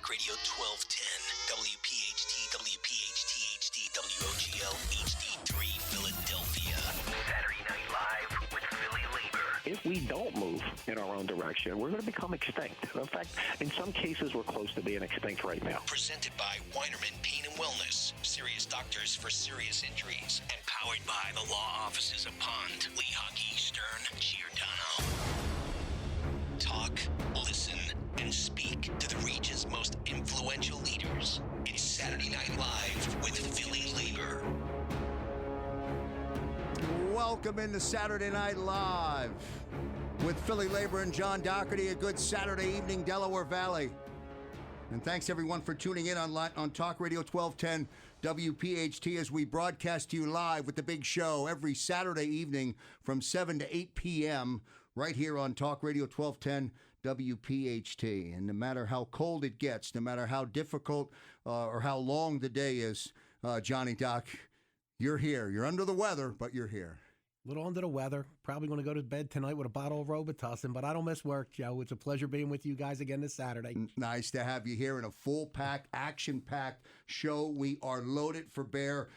Talk Radio 1210, WPHT, WPHT-HD, WOGL HD3, Philadelphia. Saturday Night Live with PhillyLabor. If we don't move in our own direction, we're going to become extinct. In fact, in some cases, we're close to being extinct right now. Presented by Weinerman Pain and Wellness, serious doctors for serious injuries, and powered by the law offices of Pond, Lehocky, Stern, Giordano. Talk, listen, and speak to the region's most influential leaders. It's Saturday Night Live with PhillyLabor. Welcome into Saturday Night Live with PhillyLabor and John Dougherty. A good Saturday evening, Delaware Valley. And thanks, everyone, for tuning in on Talk Radio 1210 WPHT as we broadcast to you live with the big show every Saturday evening from 7 to 8 p.m. right here on Talk Radio 1210 WPHT. And no matter how cold it gets, no matter how difficult or how long the day is, Johnny Doc, you're here. You're under the weather, but you're here. A little under the weather. Probably going to go to bed tonight with a bottle of Robitussin, but I don't miss work, Joe. It's a pleasure being with you guys again this Saturday. Nice to have you here in a full-packed, action-packed show. We are loaded for bear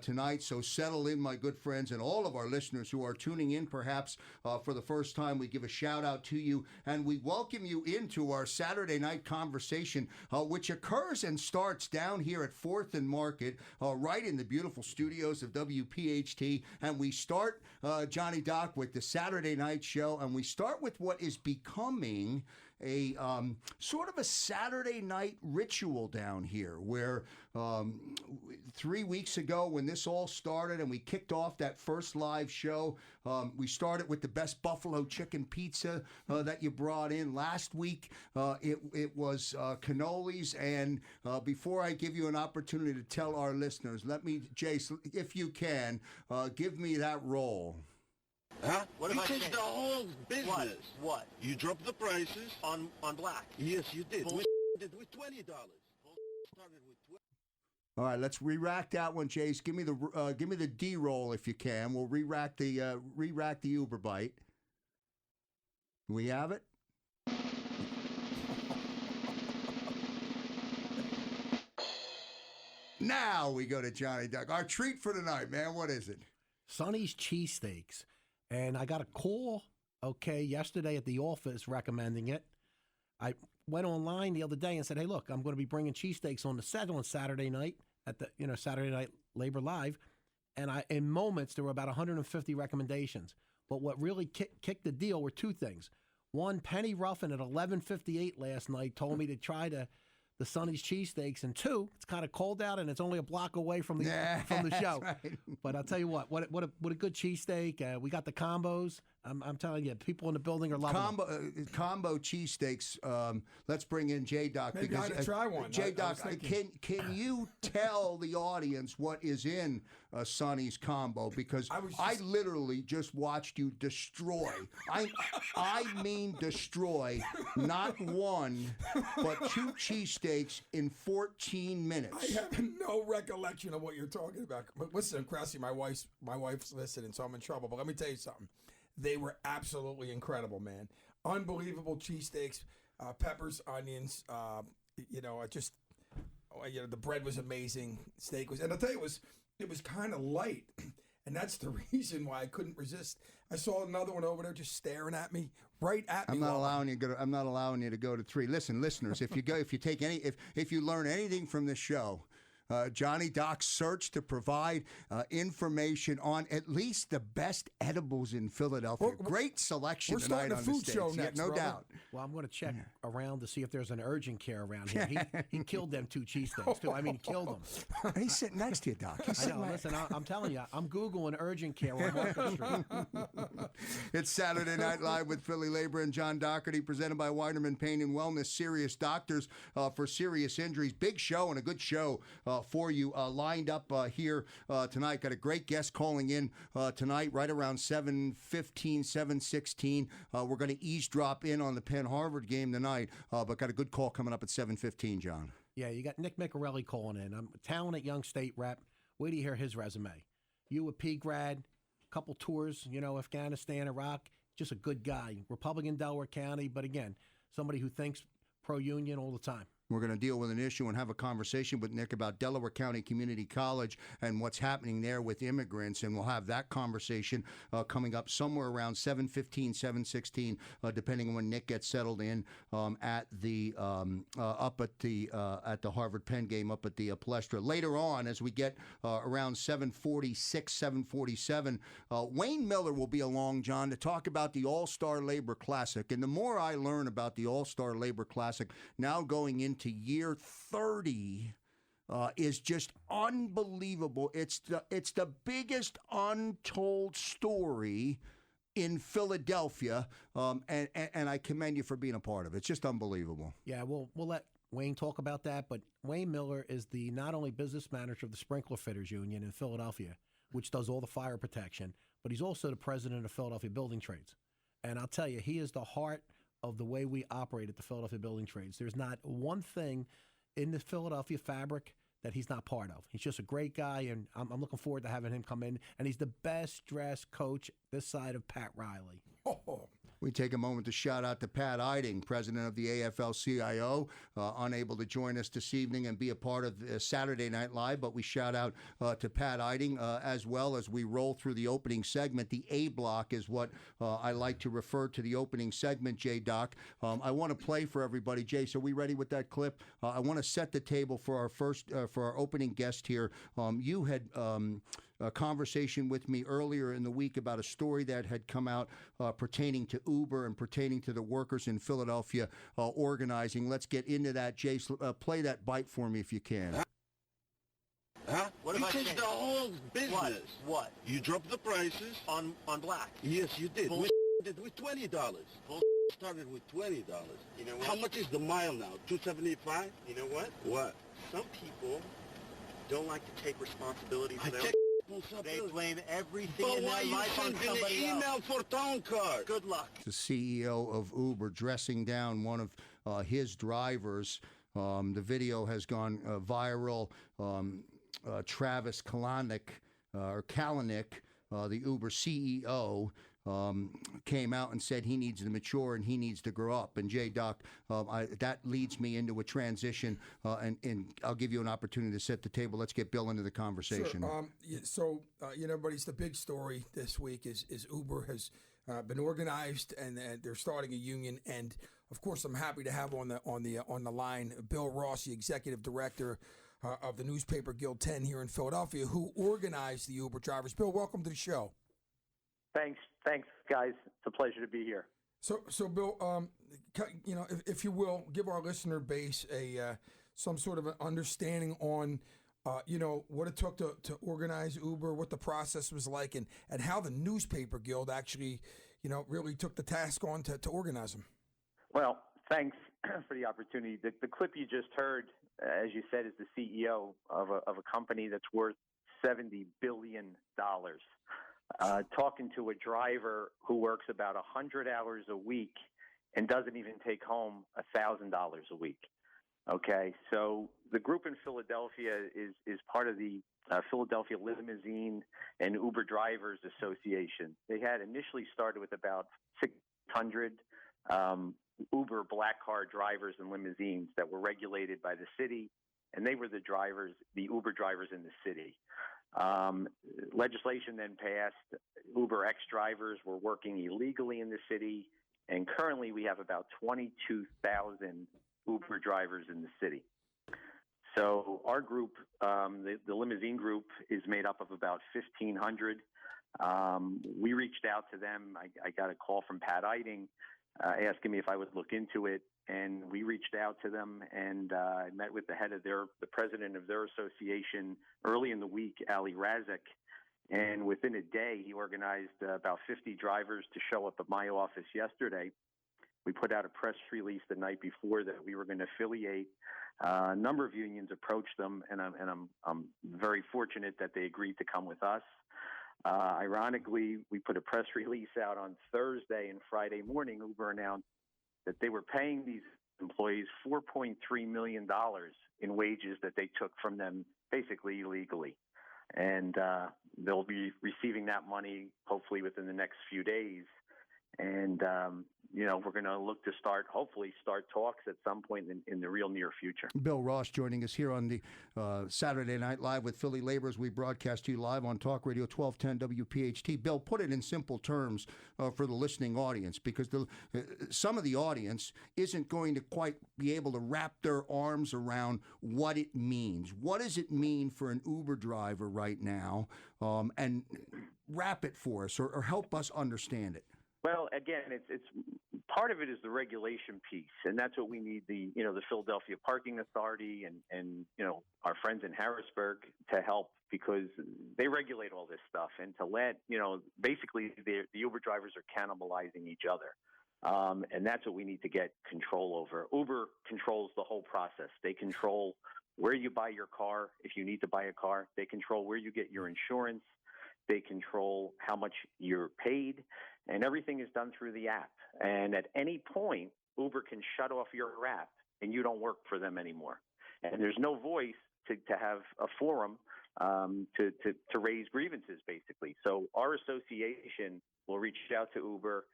tonight, so settle in, my good friends, and all of our listeners who are tuning in perhaps for the first time. We give a shout-out to you, and we welcome you into our Saturday night conversation, which occurs and starts down here at 4th and Market, right in the beautiful studios of WPHT, and we start Johnny Doc with the Saturday night show, and we start with what is becoming a sort of a Saturday night ritual down here where 3 weeks ago when this all started and we kicked off that first live show, we started with the best buffalo chicken pizza that you brought in. Last week it was cannolis, and before I give you an opportunity to tell our listeners, let me, Jace, if you can, give me that roll. Huh? What You if I changed changed the whole business. What? You dropped the prices. On black? Yes, you did. Bull- We did with $20. Started with All right, let's re-rack that one, Jace. Give me the D roll if you can. We'll re-rack the Uber bite. We have it. Now we go to Johnny Duck. Our treat for tonight, man. What is it? Sonny's Cheesesteaks. And I got a call, yesterday at the office recommending it. I went online the other day and said, hey, look, I'm going to be bringing cheesesteaks on the set on Saturday night at the, Saturday Night Labor Live. And in moments, there were about 150 recommendations. But what really kicked the deal were two things. One, Penny Ruffin at 11:58 last night told me to try the Sonny's Cheesesteaks, and two, it's kind of cold out and it's only a block away from the show. Right. But I'll tell you what a good cheesesteak. We got the combos. I'm telling you, people in the building are loving them. Combo cheesesteaks. Let's bring in J-Doc. Maybe I ought to try one. J-Doc, can you tell the audience what is in Sonny's combo? Because I literally just watched you destroy. I mean destroy not one, but two cheesesteaks in 14 minutes. I have no recollection of what you're talking about. But listen, Krause, my wife's listening, so I'm in trouble. But let me tell you something. They were absolutely incredible, man. Unbelievable cheesesteaks, peppers, onions. The bread was amazing. Steak was, and I'll tell you, it was kind of light, and that's the reason why I couldn't resist. I saw another one over there just staring at me, right at me. I'm not allowing you to go to three. Listen, listeners, if you learn anything from this show. Johnny Doc's search to provide information on at least the best edibles in Philadelphia. Great selection tonight on the stage. We're starting a food show next, no brother. doubt. Well, I'm going to check around to see if there's an urgent care around here. He killed them two cheesesteaks, too. I mean, he killed them. He's sitting next to you, Doc. I know. Listen, I'm telling you, I'm Googling urgent care on Market Street. It's Saturday Night Live with PhillyLabor and John Dougherty, presented by Weinerman Pain and Wellness, serious doctors for serious injuries. Big show and a good show for you lined up here tonight. Got a great guest calling in tonight right around 7:15, 7:16. We're going to eavesdrop in on the Penn-Harvard game tonight, but got a good call coming up at 7:15, John. Yeah, you got Nick Miccarelli calling in. I'm a talented young state rep. Wait till you hear his resume. You a P grad, couple tours, Afghanistan, Iraq. Just a good guy. Republican Delaware County, but again, somebody who thinks pro-union all the time. We're going to deal with an issue and have a conversation with Nick about Delaware County Community College and what's happening there with immigrants. And we'll have that conversation coming up somewhere around 7:15, 7:16, depending on when Nick gets settled in at the up at the Harvard Penn game up at the Palestra. Later on, as we get around 7:46, 7:47, Wayne Miller will be along, John, to talk about the All-Star Labor Classic. And the more I learn about the All-Star Labor Classic, now going into year 30, is just unbelievable. It's the biggest untold story in Philadelphia, and I commend you for being a part of it. It's just unbelievable. Yeah, we'll let Wayne talk about that, but Wayne Miller is the not only business manager of the Sprinkler Fitters Union in Philadelphia, which does all the fire protection, but he's also the president of Philadelphia Building Trades. And I'll tell you, he is the heart of the way we operate at the Philadelphia Building Trades. There's not one thing in the Philadelphia fabric that he's not part of. He's just a great guy, and I'm looking forward to having him come in. And he's the best-dressed coach this side of Pat Riley. Oh. We take a moment to shout out to Pat Eiding, president of the AFL-CIO, unable to join us this evening and be a part of Saturday Night Live, but we shout out to Pat Eiding as well as we roll through the opening segment. The A block is what I like to refer to the opening segment, J-Doc. I want to play for everybody. Jay, so are we ready with that clip? I want to set the table for our first, for our opening guest here. You had a conversation with me earlier in the week about a story that had come out pertaining to Uber and pertaining to the workers in Philadelphia organizing. Let's get into that. Jay, play that bite for me if you can. Huh? What you if I changed changed- the whole business. What? You dropped the prices. On black. Yes, you did. Bull- We did with $20. Bull- Started with $20. You know what? How much is the mile now? $2.75? You know what? What? Some people don't like to take responsibility for I their take They responsibility. blame everything But in why their you life on sending an somebody email else. for town card? Good luck. The CEO of Uber dressing down one of his drivers. The video has gone viral. Travis Kalanick, the Uber CEO, came out and said he needs to mature and he needs to grow up. And J-Doc, that leads me into a transition, and I'll give you an opportunity to set the table. Let's get Bill into the conversation. Sure. Everybody's the big story this week is Uber has been organized and they're starting a union. And of course, I'm happy to have on the line Bill Ross, the executive director of the Newspaper Guild 10 here in Philadelphia, who organized the Uber drivers. Bill, welcome to the show. Thanks, guys. It's a pleasure to be here. So Bill, if you will, give our listener base some sort of an understanding on, what it took to organize Uber, what the process was like, and how the Newspaper Guild actually, really took the task on to organize them. Well, thanks for the opportunity. The clip you just heard, as you said, is the CEO of a company that's worth $70 billion. Talking to a driver who works about 100 hours a week and doesn't even take home $1,000 a week. Okay, so the group in Philadelphia is part of the Philadelphia Limousine and Uber Drivers Association. They had initially started with about 600 Uber black car drivers and limousines that were regulated by the city, and they were the Uber drivers in the city. Legislation then passed. Uber X drivers were working illegally in the city, and currently we have about 22,000 Uber drivers in the city. So our group, the limousine group, is made up of about 1,500. We reached out to them. I got a call from Pat Eiding asking me if I would look into it, and we reached out to them, and I met with the president of their association early in the week, Ali Razek, and within a day he organized about 50 drivers to show up at my office yesterday. We put out a press release the night before that we were going to affiliate. A number of unions approached them, and I'm very fortunate that they agreed to come with us. Ironically, we put a press release out on Thursday, and Friday morning Uber announced that they were paying these employees $4.3 million in wages that they took from them basically illegally. And they'll be receiving that money hopefully within the next few days. And we're going to look to hopefully start talks at some point in the real near future. Bill Ross joining us here on the Saturday Night Live with PhillyLabor as we broadcast to you live on Talk Radio 1210 WPHT. Bill, put it in simple terms for the listening audience, because some of the audience isn't going to quite be able to wrap their arms around what it means. What does it mean for an Uber driver right now? And wrap it for us, or help us understand it. Well, again, it's part of it is the regulation piece, and that's what we need the Philadelphia Parking Authority and our friends in Harrisburg to help, because they regulate all this stuff, and to let basically the Uber drivers are cannibalizing each other, and that's what we need to get control over. Uber controls the whole process. They control where you buy your car, if you need to buy a car. They control where you get your insurance. They control how much you're paid, and everything is done through the app. And at any point, Uber can shut off your app, and you don't work for them anymore. And there's no voice to have a forum to raise grievances, basically. So our association will reach out to Uber.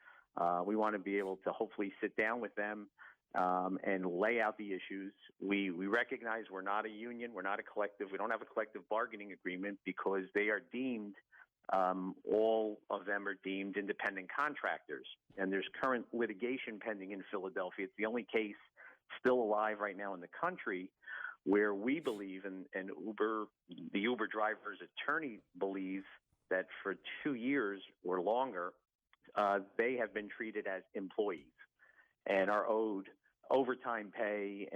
We want to be able to hopefully sit down with them and lay out the issues. We recognize we're not a union, we're not a collective, we don't have a collective bargaining agreement, because they are deemed, all of them are deemed independent contractors. And there's current litigation pending in Philadelphia. It's the only case still alive right now in the country where we believe, and the Uber driver's attorney believes, that for 2 years or longer, they have been treated as employees and are owed overtime pay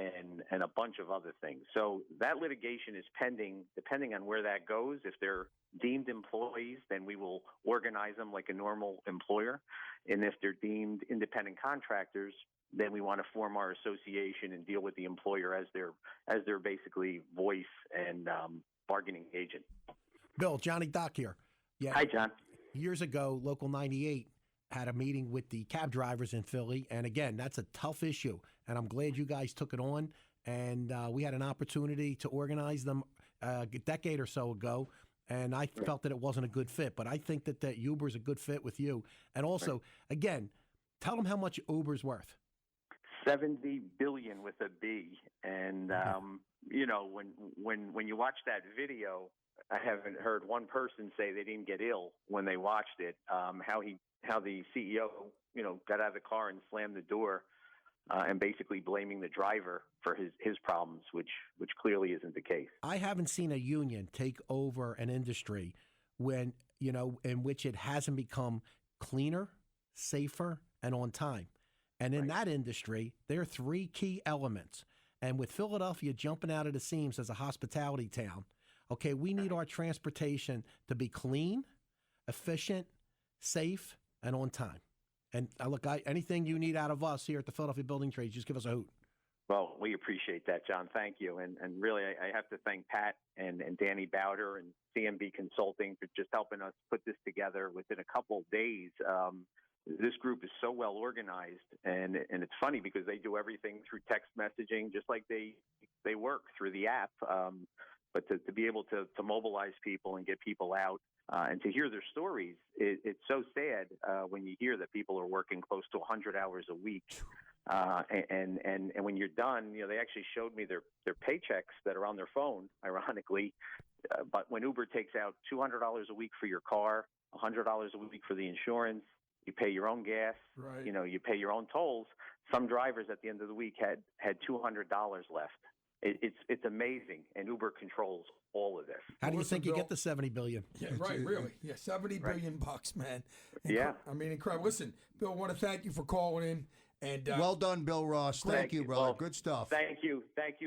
and a bunch of other things. So that litigation is pending. Depending on where that goes, if they're deemed employees, then we will organize them like a normal employer. And if they're deemed independent contractors, then we want to form our association and deal with the employer as their basically voice and bargaining agent. Bill, Johnny Doc here. Yeah. Hi, John. Years ago, Local 98 had a meeting with the cab drivers in Philly. And again, that's a tough issue. And I'm glad you guys took it on. And we had an opportunity to organize them a decade or so ago. And I felt that it wasn't a good fit. But I think that Uber's a good fit with you. And also, again, tell them how much Uber's worth. $70 billion with a B. And, when you watch that video, I haven't heard one person say they didn't get ill when they watched it. How the CEO, got out of the car and slammed the door, and basically blaming the driver for his problems, which clearly isn't the case. I haven't seen a union take over an industry in which it hasn't become cleaner, safer, and on time. And in that industry, there are three key elements. And with Philadelphia jumping out of the seams as a hospitality town, okay, we need our transportation to be clean, efficient, safe, and on time. And anything you need out of us here at the Philadelphia Building Trades, just give us a hoot. Well, we appreciate that, John. Thank you. And really, I have to thank Pat and Danny Bowder and CMB Consulting for just helping us put this together within a couple of days. This group is so well organized, and it's funny because they do everything through text messaging, just like they work through the app. But to be able to mobilize people and get people out and to hear their stories, it's so sad when you hear that people are working close to 100 hours a week. And when you're done, they actually showed me their paychecks that are on their phone, ironically. But when Uber takes out $200 a week for your car, $100 a week for the insurance, you pay your own gas, right. You pay your own tolls. Some drivers at the end of the week had $200 left. It's amazing, and Uber controls all of this. How do you think Bill, you get the $70 billion? Yeah, right, really. Yeah, $70 billion bucks, man. Yeah. I mean, incredible. Listen, Bill, I want to thank you for calling in. And well done, Bill Ross. Thank you, brother. Well, good stuff. Thank you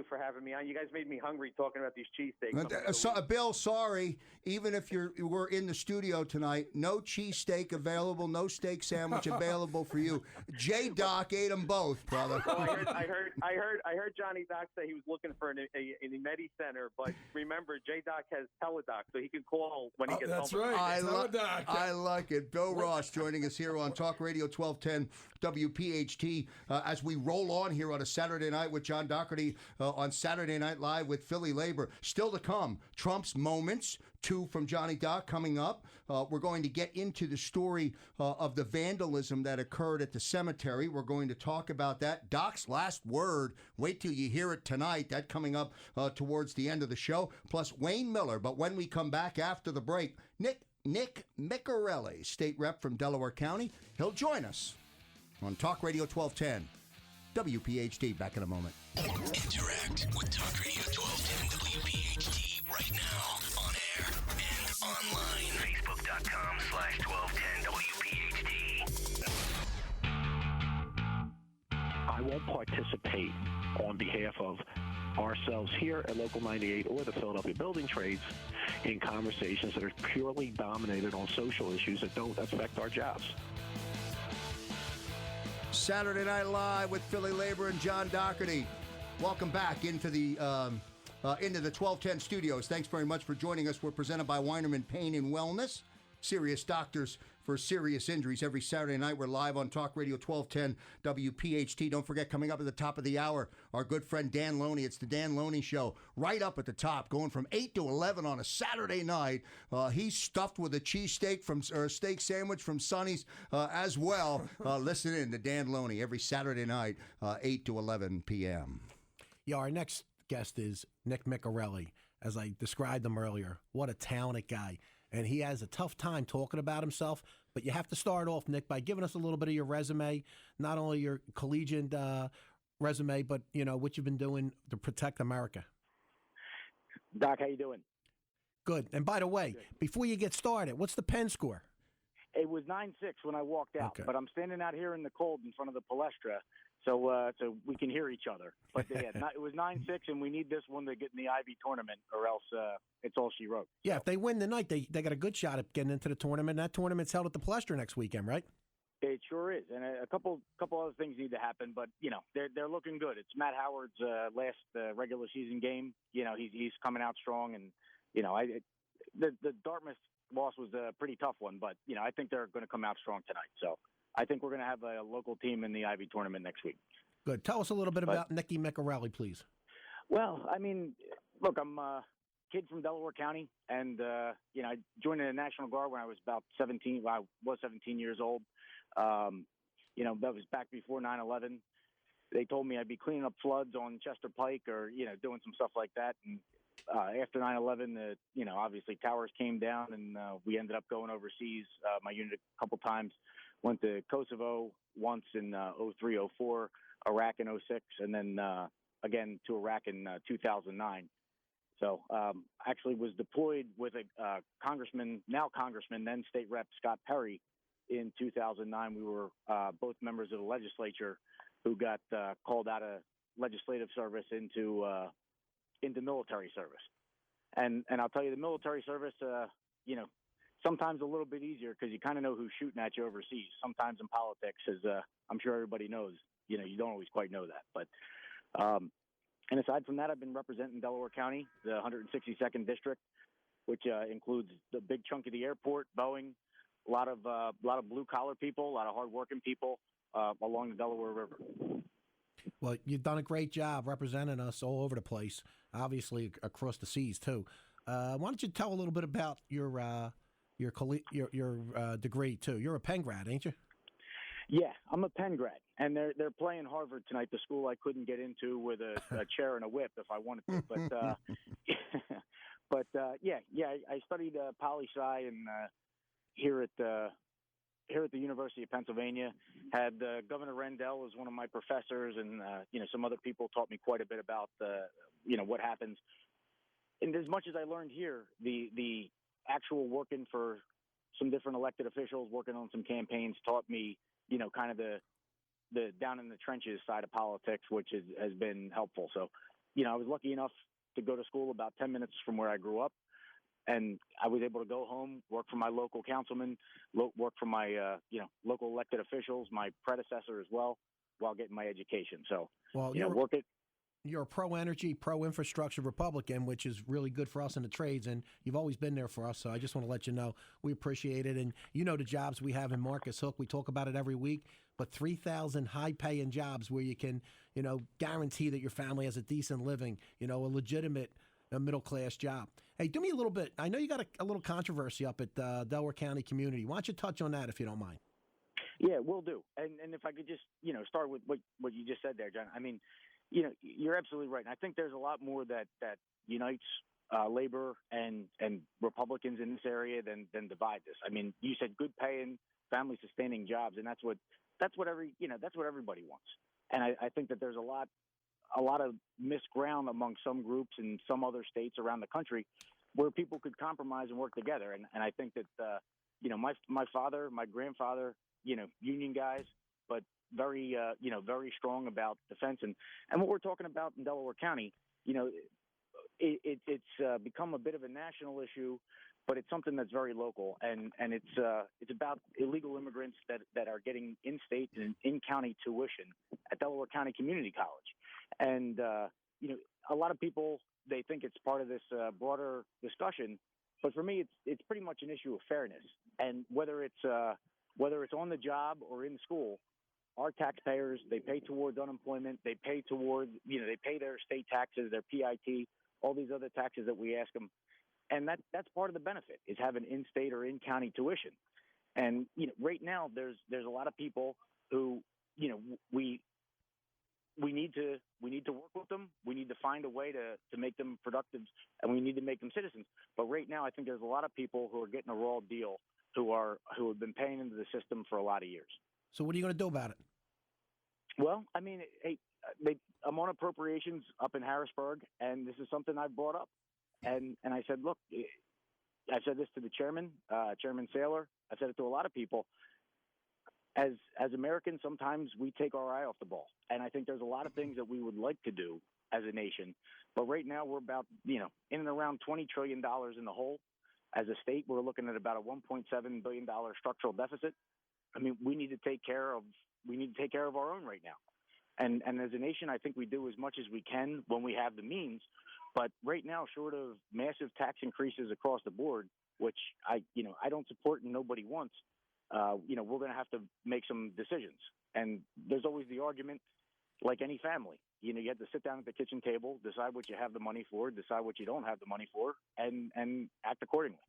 for having me on. You guys made me hungry talking about these cheesesteaks. Bill, sorry. Even if you were in the studio tonight, no cheesesteak available, no steak sandwich available for you. J Doc ate them both, brother. Well, I heard Johnny Doc say he was looking for an Medi Center, but remember, J Doc has Teledoc, so he can call when he gets that's home. Right. I like it. Bill Ross joining us here on Talk Radio 1210 WPHT. WPHT as we roll on here on a Saturday night with John Dougherty on Saturday Night Live with PhillyLabor. Still to come, Trump's moments, 2 from Johnny Doc coming up. We're going to get into the story of the vandalism that occurred at the cemetery. We're going to talk about that. Doc's last word. Wait till you hear it tonight. That coming up towards the end of the show. Plus Wayne Miller. But when we come back after the break, Nick Miccarelli, state rep from Delaware County. He'll join us on Talk Radio 1210. WPHT. Back in a moment. Interact with Talk Radio 1210 WPHT right now. On air and online. Facebook.com/1210 WPHT. I won't participate on behalf of ourselves here at Local 98 or the Philadelphia Building Trades in conversations that are purely dominated on social issues that don't affect our jobs. Saturday Night Live with PhillyLabor and John Dougherty. Welcome back into the 1210 studios. Thanks very much for joining us. We're presented by Weinerman Pain and Wellness. Serious doctors for serious injuries. Every Saturday night, we're live on Talk Radio 1210 WPHT. Don't forget, coming up at the top of the hour, our good friend Dan Loney. It's the Dan Loney Show, right up at the top, going from 8 to 11 on a Saturday night. He's stuffed with a cheesesteak or a steak sandwich from Sonny's as well. Listen in to Dan Loney every Saturday night, 8 to 11 p.m. Yeah, our next guest is Nick Miccarelli. As I described him earlier, what a talented guy. And he has a tough time talking about himself, but you have to start off, Nick, by giving us a little bit of your resume, not only your collegiate resume, but, you know, what you've been doing to protect America. Doc, how you doing? Good. And by the way, before you get started, what's the Penn score? It was 9-6 when I walked out, Okay. but I'm standing out here in the cold in front of the Palestra, so we can hear each other. But yeah, it was 9-6, and we need this one to get in the Ivy tournament, or else it's all she wrote. Yeah, if they win tonight, they got a good shot at getting into the tournament. That tournament's held at the Palestra next weekend, right? It sure is, and a couple other things need to happen, but you know they're looking good. It's Matt Howard's last regular season game. You know he's coming out strong, and you know the Dartmouth loss was a pretty tough one, but you know I think they're going to come out strong tonight. So I think we're going to have a local team in the Ivy tournament next week. Good. Tell us a little bit about Nicky Miccarelli, please. Well, I mean, look, I'm a kid from Delaware County, and you know I joined the National Guard when I was about 17. I was 17 years old. You know, that was back before 9/11. They told me I'd be cleaning up floods on Chester Pike or, you know, doing some stuff like that. And after 9/11, you know, obviously towers came down and we ended up going overseas. My unit a couple times went to Kosovo once in 03, 04, Iraq in 06, and then again to Iraq in 2009. So actually was deployed with a congressman, then State Rep Scott Perry. In 2009, we were both members of the legislature who got called out of legislative service into military service. And I'll tell you, the military service, you know, sometimes a little bit easier because you kind of know who's shooting at you overseas. Sometimes in politics, as I'm sure everybody knows, you know, you don't always quite know that. But and aside from that, I've been representing Delaware County, the 162nd district, which includes the big chunk of the airport, Boeing. A lot of blue collar people, a lot of hard working people along the Delaware River. Well, you've done a great job representing us all over the place, obviously across the seas too. Why don't you tell a little bit about your degree too? You're a Penn grad, ain't you? Yeah, I'm a Penn grad, and they're playing Harvard tonight, the school I couldn't get into with a chair and a whip if I wanted to. But I studied poli-sci and. Here at the University of Pennsylvania, had Governor Rendell as one of my professors, and you know some other people taught me quite a bit about you know what happens. And as much as I learned here, the actual working for some different elected officials, working on some campaigns, taught me you know kind of the down in the trenches side of politics, which has been helpful. So you know I was lucky enough to go to school about 10 minutes from where I grew up. And I was able to go home, work for my local councilman, work for my you know local elected officials, my predecessor as well, while getting my education. So well, you know, work it. you're a pro-energy, pro-infrastructure Republican, which is really good for us in the trades, and you've always been there for us, so I just want to let you know we appreciate it. And you know the jobs we have in Marcus Hook. We talk about it every week, but 3,000 high-paying jobs where you can, guarantee that your family has a decent living, a legitimate middle-class job. Hey, do me a little bit. I know you got a little controversy up at Delaware County Community. Why don't you touch on that if you don't mind? Yeah, will do. And if I could just, start with what you just said there, John. I mean, you're absolutely right. And I think there's a lot more that unites labor and Republicans in this area than divides us. I mean, you said good paying, family sustaining jobs, and that's what everybody wants. And I think that there's a lot of missed ground among some groups in some other states around the country where people could compromise and work together. And I think that my father, my grandfather, union guys, but very strong about defense. And what we're talking about in Delaware County, it's become a bit of a national issue, but it's something that's very local. And it's about illegal immigrants that are getting in-state and in-county tuition at Delaware County Community College. And, a lot of people, they think it's part of this broader discussion. But for me, it's pretty much an issue of fairness. And whether it's on the job or in school, our taxpayers, they pay towards unemployment, they pay towards, they pay their state taxes, their PIT, all these other taxes that we ask them. And that's part of the benefit is having in-state or in-county tuition. And, right now there's a lot of people who, we need to work with them. We need to find a way to make them productive, and we need to make them citizens. But right now, I think there's a lot of people who are getting a raw deal who have been paying into the system for a lot of years. So what are you going to do about it? Well, I mean, hey, I'm on appropriations up in Harrisburg, and this is something I've brought up. And I said, look, I said this to the chairman, Chairman Saylor. I said it to a lot of people. As Americans, sometimes we take our eye off the ball. And I think there's a lot of things that we would like to do as a nation. But right now we're about, in and around $20 trillion in the hole. As a state, we're looking at about a $1.7 billion structural deficit. I mean, we need to take care of our own right now. And as a nation, I think we do as much as we can when we have the means. But right now, short of massive tax increases across the board, which I don't support and nobody wants, we're going to have to make some decisions. And there's always the argument, like any family, you have to sit down at the kitchen table, decide what you have the money for, decide what you don't have the money for, and act accordingly.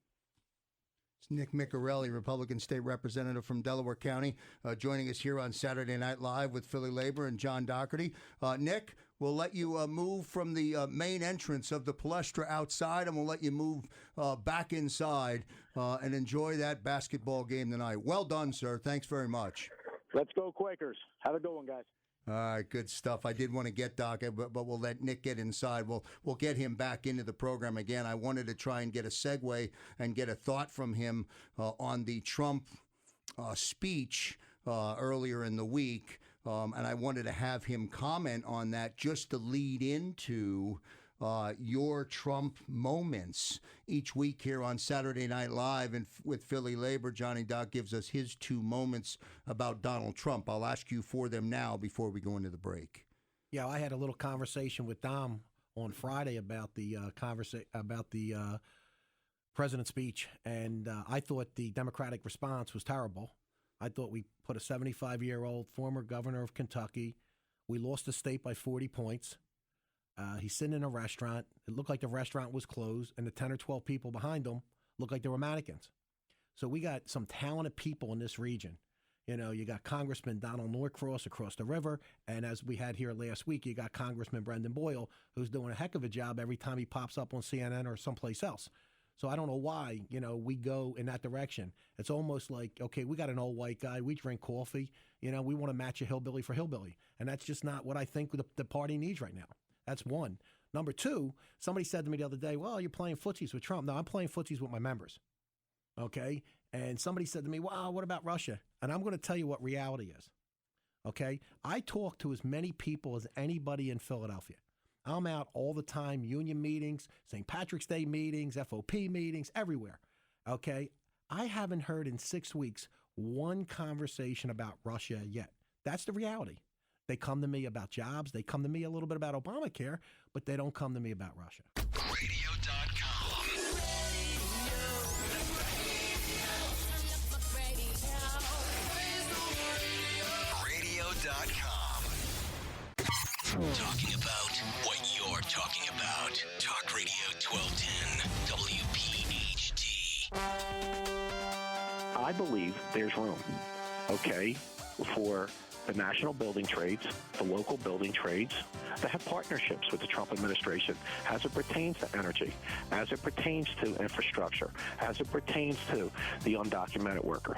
It's Nick Miccarelli, Republican State Representative from Delaware County, joining us here on Saturday Night Live with PhillyLabor and John Dougherty. Nick, we'll let you move from the main entrance of the Palestra outside, and we'll let you move back inside and enjoy that basketball game tonight. Well done, sir. Thanks very much. Let's go Quakers. Have a good one, guys. All right, good stuff. I did want to get Doc, but we'll let Nick get inside. We'll get him back into the program again. I wanted to try and get a segue and get a thought from him on the Trump speech earlier in the week, and I wanted to have him comment on that just to lead into your Trump moments each week here on Saturday Night Live. And with PhillyLabor, Johnny Doc gives us his 2 moments about Donald Trump. I'll ask you for them now before we go into the break. Yeah, I had a little conversation with Dom on Friday about the president's speech, and I thought the Democratic response was terrible. I thought we put a 75-year-old former governor of Kentucky. We lost the state by 40 points. He's sitting in a restaurant. It looked like the restaurant was closed, and the 10 or 12 people behind him looked like they were mannequins. So we got some talented people in this region. You got Congressman Donald Norcross across the river, and as we had here last week, you got Congressman Brendan Boyle, who's doing a heck of a job every time he pops up on CNN or someplace else. So I don't know why, we go in that direction. It's almost like, okay, we got an old white guy. We drink coffee. We want to match a hillbilly for hillbilly. And that's just not what I think the party needs right now. That's one. Number 2, somebody said to me the other day, well, you're playing footsies with Trump. No, I'm playing footsies with my members. Okay? And somebody said to me, well, what about Russia? And I'm going to tell you what reality is. Okay? I talk to as many people as anybody in Philadelphia. I'm out all the time, union meetings, St. Patrick's Day meetings, FOP meetings, everywhere. Okay? I haven't heard in 6 weeks one conversation about Russia yet. That's the reality. They come to me about jobs. They come to me a little bit about Obamacare, but they don't come to me about Russia. Radio.com. Radio.com. Talking about what you're talking about. Talk Radio 1210 WPHT. I believe there's room, okay, for the national building trades, the local building trades, to have partnerships with the Trump administration as it pertains to energy, as it pertains to infrastructure, as it pertains to the undocumented worker.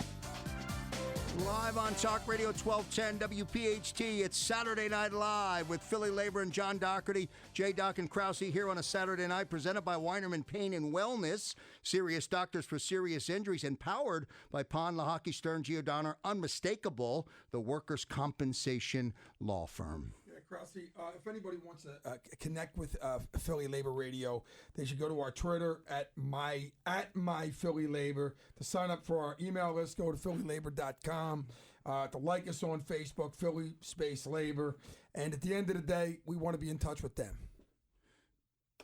Live on Talk Radio 1210 WPHT. It's Saturday Night Live with PhillyLabor and John Dougherty, J. Doc and Krause here on a Saturday night, presented by Weinerman Pain and Wellness, serious doctors for serious injuries, and powered by Pond, Lehocky, Stern, Giordano, Unmistakable, the workers' compensation law firm. Krause, if anybody wants to connect with Philly Labor Radio, they should go to our Twitter at my Philly Labor. To sign up for our email list, go to PhillyLabor.com. To like us on Facebook, Philly Space Labor. And at the end of the day, we want to be in touch with them.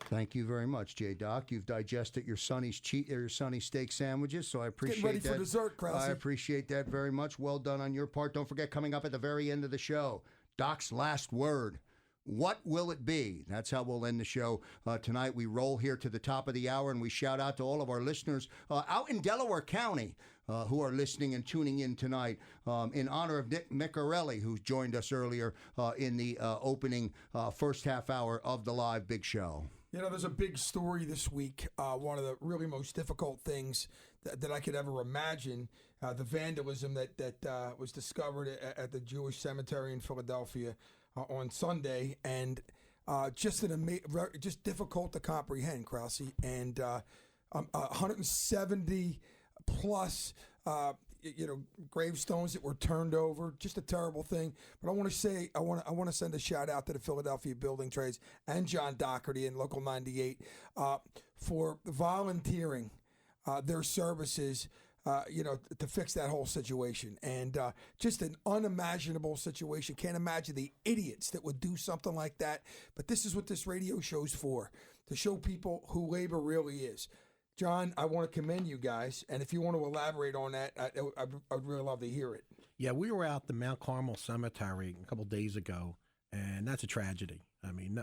Thank you very much, J. Doc. You've digested your Sonny's steak sandwiches, so I appreciate Getting ready that. for dessert, Krause. I appreciate that very much. Well done on your part. Don't forget, coming up at the very end of the show, Doc's last word. What will it be? That's how we'll end the show tonight. We roll here to the top of the hour, and we shout out to all of our listeners out in Delaware County who are listening and tuning in tonight in honor of Nick Micarelli, who joined us earlier in the opening first half hour of the live big show. You know, there's a big story this week. One of the really most difficult things that I could ever imagine, the vandalism that was discovered at the Jewish cemetery in Philadelphia on Sunday, and just just difficult to comprehend, Krause. And 170 plus gravestones that were turned over, just a terrible thing. But I want to send a shout out to the Philadelphia Building Trades and John Dougherty and Local 98 for volunteering their services, to fix that whole situation. And just an unimaginable situation. Can't imagine the idiots that would do something like that. But this is what this radio show's for, to show people who labor really is. John, I want to commend you guys, and if you want to elaborate on that, I'd really love to hear it. Yeah, we were out the Mount Carmel Cemetery a couple days ago, and that's a tragedy. I mean,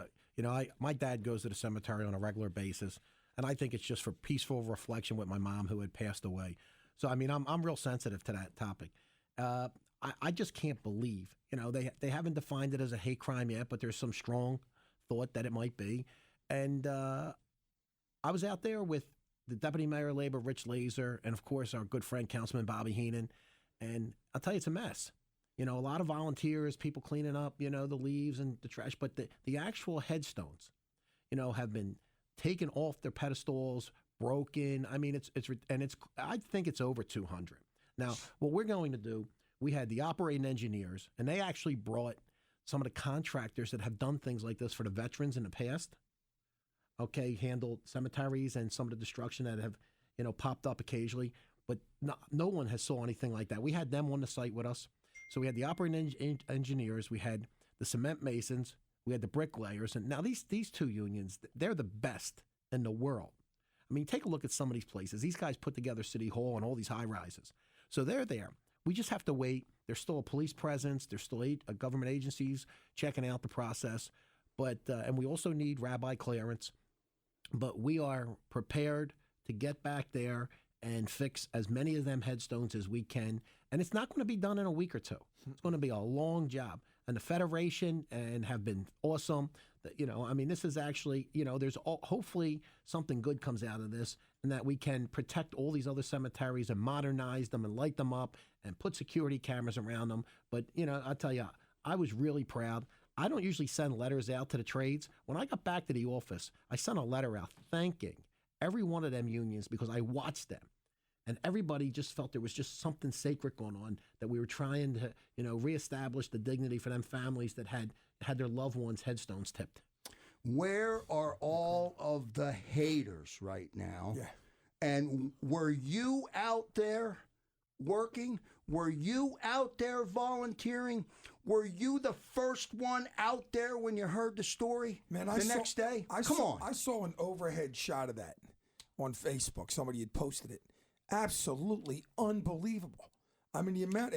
my dad goes to the cemetery on a regular basis, and I think it's just for peaceful reflection with my mom, who had passed away. So, I mean, I'm real sensitive to that topic. I just can't believe, they haven't defined it as a hate crime yet, but there's some strong thought that it might be. And I was out there with the Deputy Mayor of Labor, Rich Laser, and, of course, our good friend, Councilman Bobby Heenan. And I'll tell you, it's a mess. A lot of volunteers, people cleaning up, the leaves and the trash. But the actual headstones, have been taken off their pedestals, broken. I mean, I think it's over 200. Now, what we're going to do, we had the operating engineers, and they actually brought some of the contractors that have done things like this for the veterans in the past. Okay, handled cemeteries and some of the destruction that have, popped up occasionally. But no one has saw anything like that. We had them on the site with us. So we had the operating engineers, we had the cement masons, we had the bricklayers. And now these two unions, they're the best in the world. I mean, take a look at some of these places. These guys put together City Hall and all these high rises. So they're there. We just have to wait. There's still a police presence. There's still government agencies checking out the process. But and we also need rabbi clearance. But we are prepared to get back there and fix as many of them headstones as we can. And it's not going to be done in a week or two. It's going to be a long job. And the Federation have been awesome. This is actually, there's hopefully something good comes out of this, and that we can protect all these other cemeteries and modernize them and light them up and put security cameras around them. But, I'll tell you, I was really proud. I don't usually send letters out to the trades. When I got back to the office, I sent a letter out thanking every one of them unions, because I watched them. And everybody just felt there was just something sacred going on, that we were trying to, reestablish the dignity for them families that had their loved ones' headstones tipped. Where are all of the haters right now? Yeah. And were you out there working? Were you out there volunteering? Were you the first one out there when you heard the story? Man, next day? Come on. I saw an overhead shot of that on Facebook. Somebody had posted it. Absolutely unbelievable. I mean, the amount.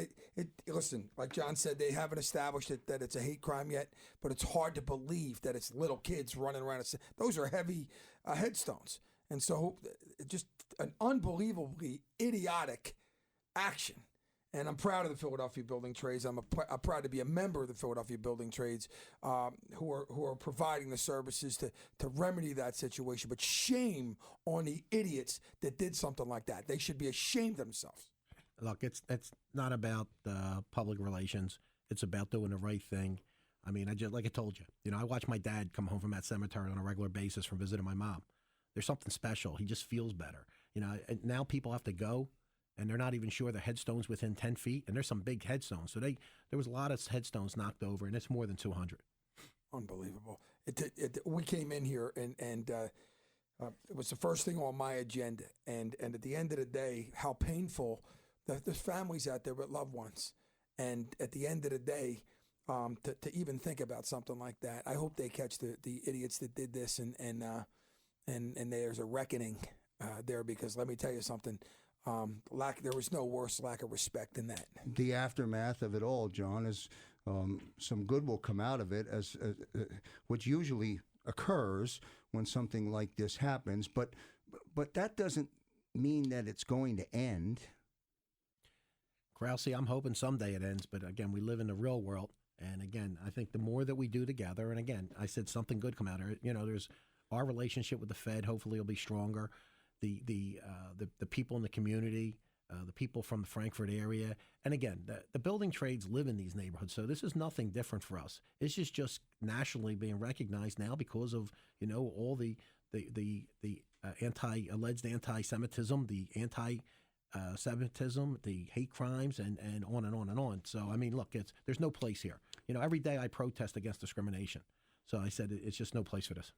Listen, like John said, they haven't established that it's a hate crime yet, but it's hard to believe that it's little kids running around. Those are heavy headstones, and so just an unbelievably idiotic action. And I'm proud of the Philadelphia Building Trades. I'm proud to be a member of the Philadelphia Building Trades, who are providing the services to remedy that situation. But shame on the idiots that did something like that. They should be ashamed of themselves. Look, it's not about public relations. It's about doing the right thing. I mean, like I told you, I watch my dad come home from that cemetery on a regular basis from visiting my mom. There's something special. He just feels better. And now people have to go, and they're not even sure the headstone's within 10 feet, and there's some big headstones. So there was a lot of headstones knocked over, and it's more than 200. Unbelievable. We came in here, and it was the first thing on my agenda. And at the end of the day, how painful. There's families out there with loved ones. And at the end of the day, to even think about something like that, I hope they catch the idiots that did this, and there's a reckoning there, because let me tell you something. There was no worse lack of respect than that. The aftermath of it all, John, is some good will come out of it, as which usually occurs when something like this happens. But that doesn't mean that it's going to end. Krause, I'm hoping someday it ends, but again, we live in the real world, and again, I think the more that we do together, and again, I said something good come out of it. There's our relationship with the Fed. Hopefully, will be stronger. The people in the community, the people from the Frankfurt area, and again, the building trades live in these neighborhoods, so this is nothing different for us. It's just nationally being recognized now because of all the alleged anti-Semitism, the Semitism, the hate crimes, and on and on and on. So, I mean, look, there's no place here. Every day I protest against discrimination. So I said it's just no place for this.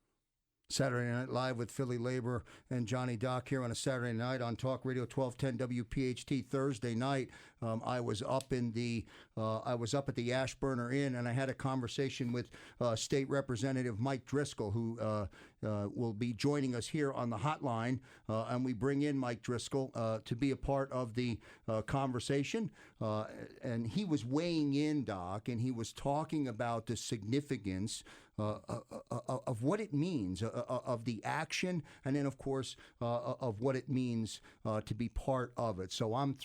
Saturday Night Live with PhillyLabor and Johnny Doc here on a Saturday night on Talk Radio 1210 WPHT. Thursday night, I was up at the Ashburner Inn, and I had a conversation with State Representative Mike Driscoll, who will be joining us here on the hotline, and we bring in Mike Driscoll to be a part of the conversation. And he was weighing in, Doc, and he was talking about the significance of what it means, of the action, and then, of course, of what it means to be part of it. So I'm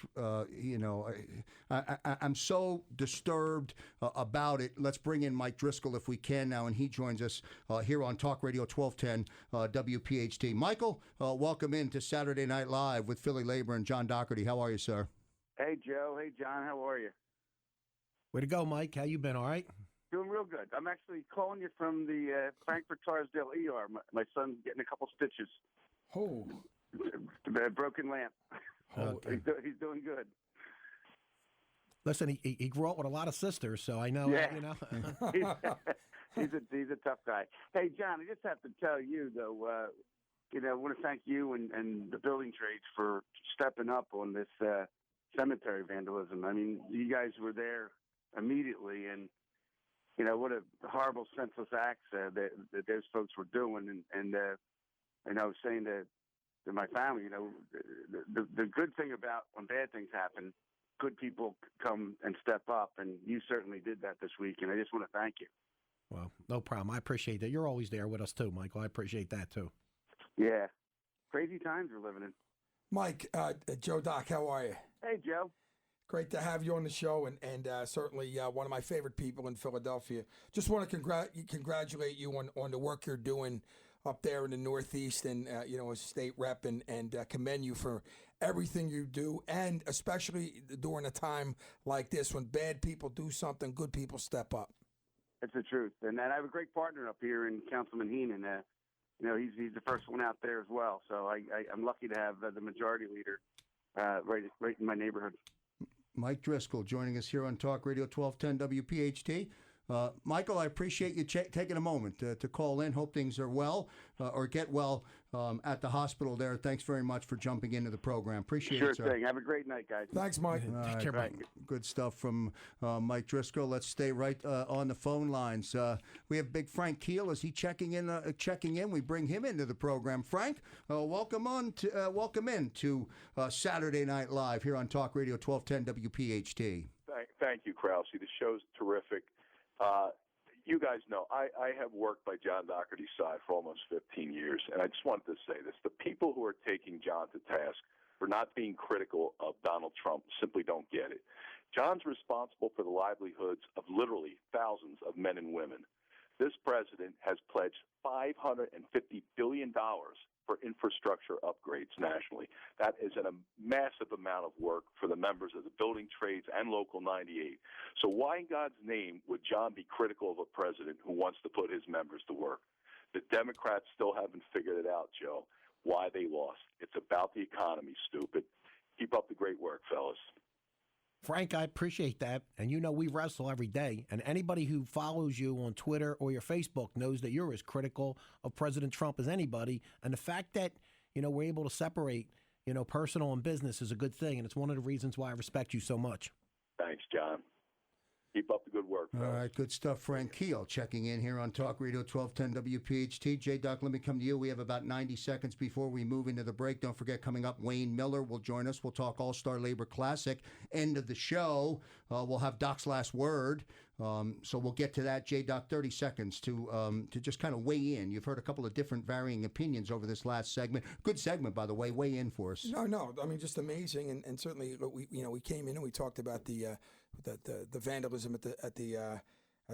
so disturbed about it. Let's bring in Mike Driscoll if we can now, and he joins us here on Talk Radio 1210 WPHT. Michael, welcome in to Saturday Night Live with PhillyLabor and John Dougherty. How are you, sir? Hey, Joe. Hey, John. How are you? Way to go, Mike. How you been? All right? Doing real good. I'm actually calling you from the Frankfurt Tarsdale ER. My son's getting a couple stitches. Oh. Broken lamp. Okay. He's doing good. Listen, he grew up with a lot of sisters, so I know. Yeah. He's a tough guy. Hey, John, I just have to tell you, though, I want to thank you and the building trades for stepping up on this cemetery vandalism. I mean, you guys were there immediately, and what a horrible, senseless acts that those folks were doing. And I was saying to my family, the good thing about when bad things happen, good people come and step up, and you certainly did that this week, and I just want to thank you. Well, no problem. I appreciate that. You're always there with us, too, Michael. I appreciate that, too. Yeah. Crazy times we're living in. Mike, Joe Doc, how are you? Hey, Joe. Great to have you on the show, and certainly one of my favorite people in Philadelphia. Just want to congratulate you on the work you're doing up there in the Northeast, and as state rep, and commend you for everything you do, and especially during a time like this when bad people do something, good people step up. That's the truth, and I have a great partner up here in Councilman Heenan. He's the first one out there as well, so I'm lucky to have the majority leader right in my neighborhood. Mike Driscoll joining us here on Talk Radio 1210 WPHT. Michael, I appreciate you taking a moment to call in. Hope things are well or get well at the hospital there. Thanks very much for jumping into the program. Appreciate it, sir. Sure thing. Have a great night, guys. Thanks, Mike. All Take care, right, Mike. good stuff from Mike Driscoll. Let's stay right on the phone lines. We have Big Frank Keel. Is he checking in? We bring him into the program. Frank, welcome in to Saturday Night Live here on Talk Radio 1210 WPHT. Thank you, Krause. The show's terrific. You guys know I have worked by John Dougherty's side for almost 15 years, and I just wanted to say this. The people who are taking John to task for not being critical of Donald Trump simply don't get it. John's responsible for the livelihoods of literally thousands of men and women. This president has pledged $550 billion for infrastructure upgrades nationally. That is a massive amount of work for the members of the building trades and Local 98. So why in God's name would John be critical of a president who wants to put his members to work? The Democrats still haven't figured it out, Joe, why they lost. It's about the economy, stupid. Keep up the great work, fellas. Frank, I appreciate that. And you know we wrestle every day. And anybody who follows you on Twitter or your Facebook knows that you're as critical of President Trump as anybody. And the fact that, we're able to separate, personal and business is a good thing. And it's one of the reasons why I respect you so much. Thanks, John. Keep up the good work, fellas. All right, good stuff. Frank Keel checking in here on Talk Radio 1210 WPHT. J-Doc, let me come to you. We have about 90 seconds before we move into the break. Don't forget, coming up, Wayne Miller will join us. We'll talk All-Star Labor Classic. End of the show. We'll have Doc's last word. So we'll get to that. J-Doc, 30 seconds to just kind of weigh in. You've heard a couple of different varying opinions over this last segment. Good segment, by the way. Weigh in for us. No. I mean, just amazing. And certainly, we came in and we talked about the vandalism at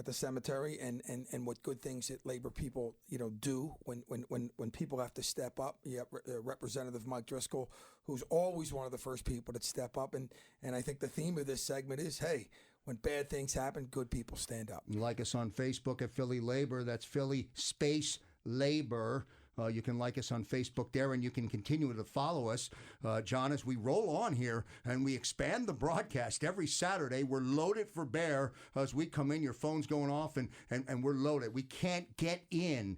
the cemetery and what good things that labor people do when people have to step up. Yeah, Representative Mike Driscoll, who's always one of the first people to step up, and I think the theme of this segment is, hey, when bad things happen, good people stand up. Like us on Facebook at PhillyLabor. That's Philly Space Labor. You can like us on Facebook there, and you can continue to follow us, John, as we roll on here and we expand the broadcast every Saturday. We're loaded for bear as we come in. Your phone's going off, and we're loaded. We can't get in.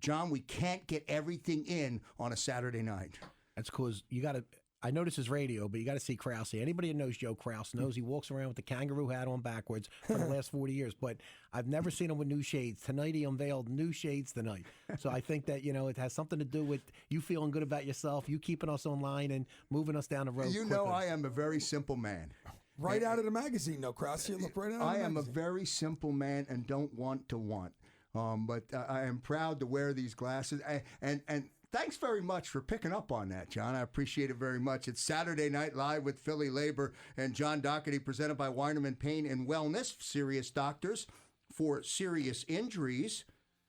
John, we can't get everything in on a Saturday night. That's because you got to... I know this is radio, but you got to see Krause. Anybody that knows Joe Krause knows he walks around with the kangaroo hat on backwards for the last 40 years. But I've never seen him with new shades. Tonight he unveiled new shades tonight. So I think that, it has something to do with you feeling good about yourself, you keeping us online and moving us down the road quickly. I am a very simple man. Right out of the magazine, no, Krause. You look right out of the magazine. I am a very simple man and don't want to want. But I am proud to wear these glasses. And thanks very much for picking up on that, John. I appreciate it very much. It's Saturday Night Live with PhillyLabor and John Dougherty, presented by Weinerman Pain and Wellness, serious doctors for serious injuries.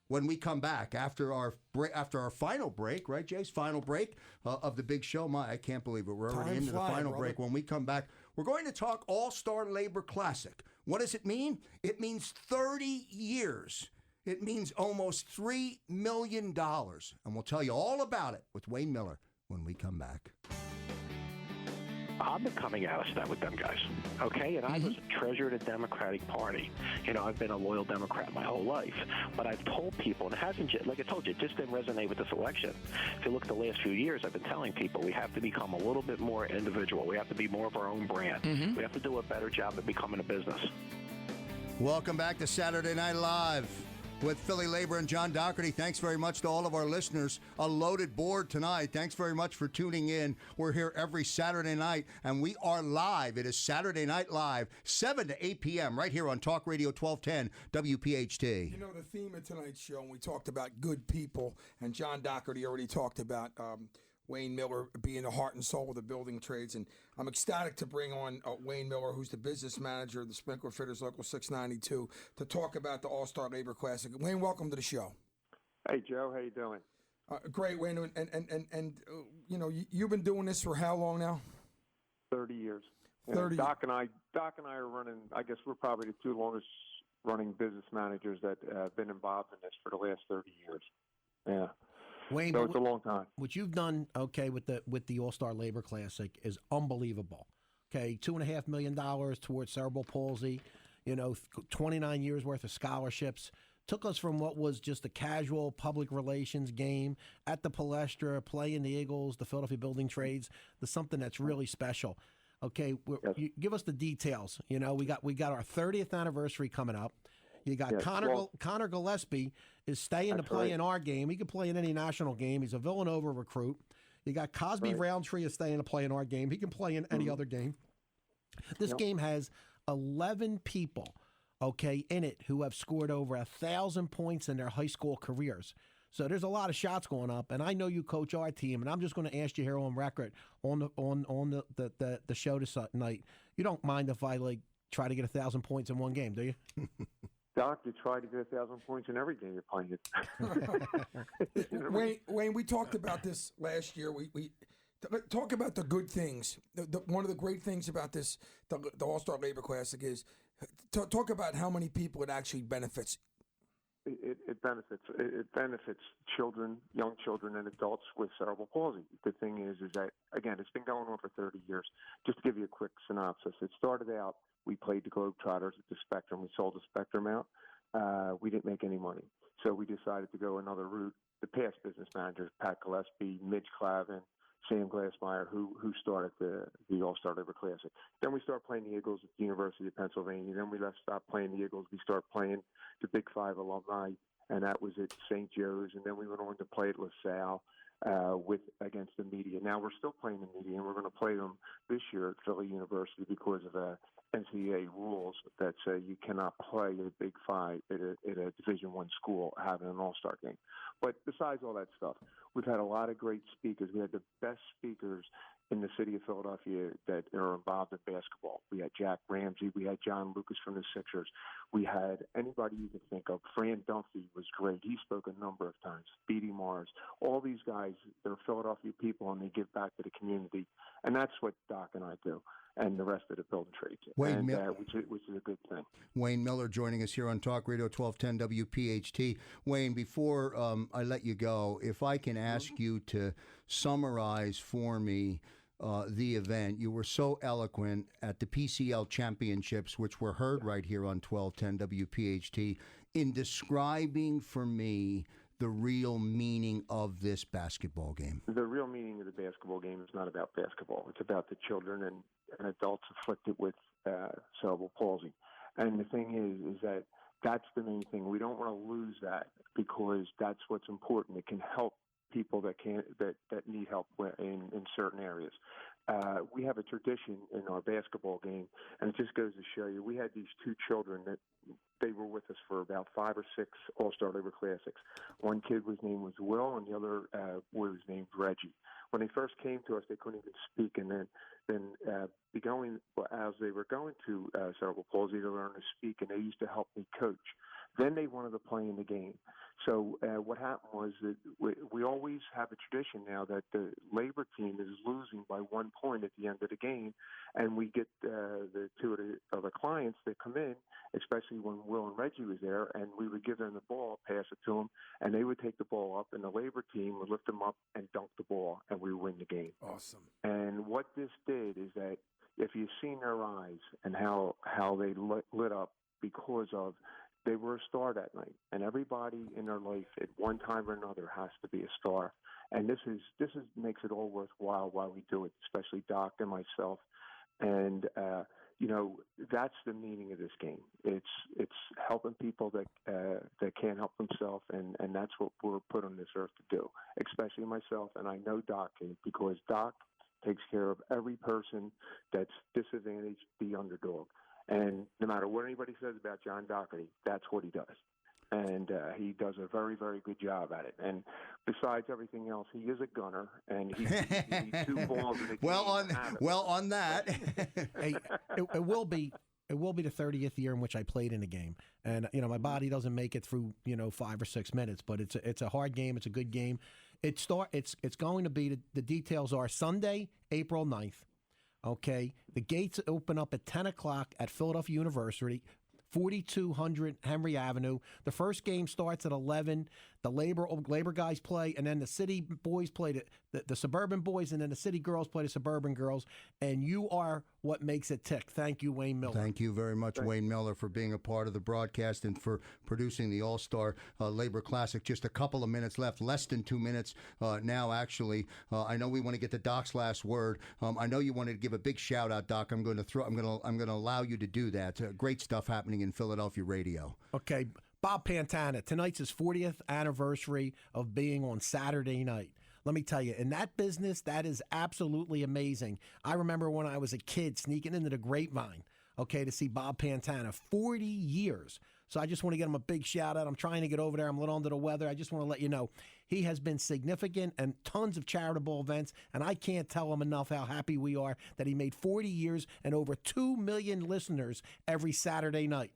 When we come back after our final break, right, Jay's final break of the big show. I can't believe it. We're already into the final break. When we come back, we're going to talk All-Star Labor Classic. What does it mean? It means 30 years. It means almost $3 million. And we'll tell you all about it with Wayne Miller when we come back. I've been coming out of step with them guys, okay? And I was a treasurer of the Democratic Party. I've been a loyal Democrat my whole life. But I've told people, and it hasn't, like I told you, it just didn't resonate with this election. If you look at the last few years, I've been telling people we have to become a little bit more individual. We have to be more of our own brand. We have to do a better job at becoming a business. Welcome back to Saturday Night Live with PhillyLabor and John Dougherty. Thanks very much to all of our listeners. A loaded board tonight. Thanks very much for tuning in. We're here every Saturday night, and we are live. It is Saturday Night Live, 7 to 8 p.m. right here on Talk Radio 1210 WPHT. The theme of tonight's show, and we talked about good people, and John Dougherty already talked about Wayne Miller being the heart and soul of the building trades. And I'm ecstatic to bring on Wayne Miller, who's the business manager of the Sprinkler Fitters Local 692, to talk about the All-Star Labor Classic. Wayne, welcome to the show. Hey, Joe. How you doing? Great, Wayne. And you've been doing this for how long now? 30 years. 30. Doc and I are running, I guess we're probably the two longest running business managers that have been involved in this for the last 30 years. Yeah. Wayne, so it's a long time. What you've done, with the All-Star Labor Classic is unbelievable. Okay, $2.5 million towards cerebral palsy. 29 years worth of scholarships. Took us from what was just a casual public relations game at the Palestra, playing the Eagles, the Philadelphia Building Trades, to something that's really special. Okay, you give us the details. We got our 30th anniversary coming up. You got Connor Gillespie is staying to play in our game. He can play in any national game. He's a Villanova recruit. You got Cosby Roundtree is staying to play in our game. He can play in any other game. This game has 11 people, in it who have scored over 1,000 points in their high school careers. So there's a lot of shots going up, and I know you coach our team, and I'm just going to ask you here on record on the show this night. You don't mind if I try to get 1,000 points in one game, do you? Doc, you try to get 1,000 points in every game you're playing it. Wayne, we talked about this last year. We talk about the good things. One of the great things about this, the All-Star Labor Classic, is talk about how many people it actually benefits. It benefits children, young children, and adults with cerebral palsy. The thing is that, again, it's been going on for 30 years. Just to give you a quick synopsis, it started out, we played the Globetrotters at the Spectrum. We sold the Spectrum out. We didn't make any money. So we decided to go another route. The past business managers, Pat Gillespie, Midge Clavin, Sam Glassmeyer, who started the All-Star Labor Classic. Then we started playing the Eagles at the University of Pennsylvania. Then we stopped playing the Eagles. We started playing the Big Five alumni, and that was at St. Joe's. And then we went on to play at LaSalle against the media. Now we're still playing the media, and we're going to play them this year at Philly University because of NCAA rules that say you cannot play a Big Five at a Division I school having an All-Star game. But besides all that stuff, we've had a lot of great speakers. We had the best speakers in the city of Philadelphia that are involved in basketball. We had Jack Ramsey. We had John Lucas from the Sixers. We had anybody you can think of. Fran Dunphy was great. He spoke a number of times. Speedy Mars. All these guys, they're Philadelphia people, and they give back to the community. And that's what Doc and I do, and the rest of the building trades, which is a good thing. Wayne Miller joining us here on Talk Radio 1210 WPHT. Wayne, before I let you go, if I can ask you to summarize for me the event. You were so eloquent at the PCL Championships, which were heard right here on 1210 WPHT, in describing for me the real meaning of this basketball game. The real meaning of the basketball game is not about basketball. It's about the children and adults afflicted with cerebral palsy. And the thing is that that's the main thing. We don't want to lose that because that's what's important. It can help people that need help in certain areas. We have a tradition in our basketball game, and it just goes to show you, we had these two children that they were with us for about 5 or 6 All-Star Labor Classics. One kid was named Will, and the other was named Reggie. When they first came to us, they couldn't even speak, and then as they were going to cerebral palsy to learn to speak, and they used to help me coach. Then they wanted to play in the game. So what happened was that we always have a tradition now that the labor team is losing by 1 point at the end of the game, and we get the two of the clients that come in, especially when Will and Reggie was there, and we would give them the ball, pass it to them, and they would take the ball up, and the labor team would lift them up and dunk the ball, and we would win the game. Awesome. And what this did is that if you've seen their eyes and how they lit up because of they were a star that night, and everybody in their life at one time or another has to be a star. And this makes it all worthwhile while we do it, especially Doc and myself. And that's the meaning of this game. It's helping people that can't help themselves, and that's what we're put on this earth to do. Especially myself, and I know Doc can, because Doc takes care of every person that's disadvantaged, the underdog. And no matter what anybody says about John Dougherty, that's what he does. And he does a very, very good job at it. And besides everything else, he is a gunner, and he needs 2 balls in the game. On that. Hey, it will be the 30th year in which I played in a game. And, my body doesn't make it through, 5 or 6 minutes, but it's a hard game. It's a good game. It's going to be, the details are Sunday, April 9th. Okay, the gates open up at 10 o'clock at Philadelphia University, 4200 Henry Avenue. The first game starts at 11. the labor guys play, and then the city boys play the suburban boys, and then the city girls play the suburban girls, and you are what makes it tick. Thank you, Wayne Miller. Thank you very much, Wayne Miller, for being a part of the broadcast and for producing the All-Star Labor Classic. Just a couple of minutes left, less than 2 minutes now, actually. I know we want to get to Doc's last word. I know you wanted to give a big shout out, Doc. I'm going to allow you to do that. Great stuff happening in Philadelphia radio. Okay, Bob Pantana. Tonight's his 40th anniversary of being on Saturday night. Let me tell you, in that business, that is absolutely amazing. I remember when I was a kid sneaking into the Grapevine, okay, to see Bob Pantana. 40 years. So I just want to get him a big shout out. I'm trying to get over there. I'm a little under the weather. I just want to let you know he has been significant and tons of charitable events, and I can't tell him enough how happy we are that he made 40 years and over 2 million listeners every Saturday night.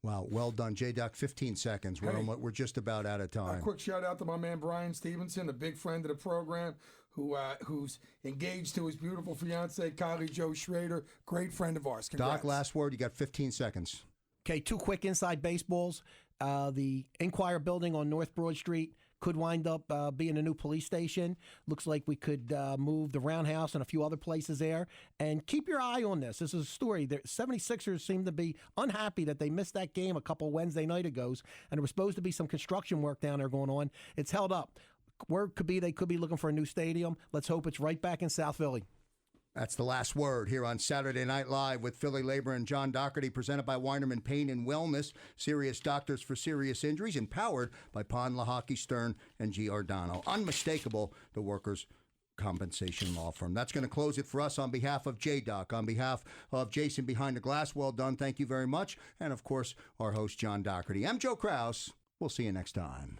Wow, well done, J-Doc. 15 seconds. We're just about out of time. A quick shout out to my man Brian Stevenson, a big friend of the program, who's engaged to his beautiful fiancee, Kylie Jo Schrader, great friend of ours. Congrats. Doc, last word. You got 15 seconds. Okay, 2 quick inside baseballs. The Inquirer building on North Broad Street could wind up being a new police station. Looks like we could move the Roundhouse and a few other places there. And keep your eye on this. This is a story. The 76ers seem to be unhappy that they missed that game a couple Wednesday night ago. And there was supposed to be some construction work down there going on. It's held up. Word could be they could be looking for a new stadium. Let's hope it's right back in South Philly. That's the last word here on Saturday Night Live with PhillyLabor and John Dougherty, presented by Weinerman Pain and Wellness, serious doctors for serious injuries, empowered by Pond, Lahaki, Stern, and Giordano. Unmistakable, the workers' compensation law firm. That's going to close it for us on behalf of J-Doc, on behalf of Jason behind the glass. Well done. Thank you very much. And, of course, our host, John Dougherty. I'm Joe Krause. We'll see you next time.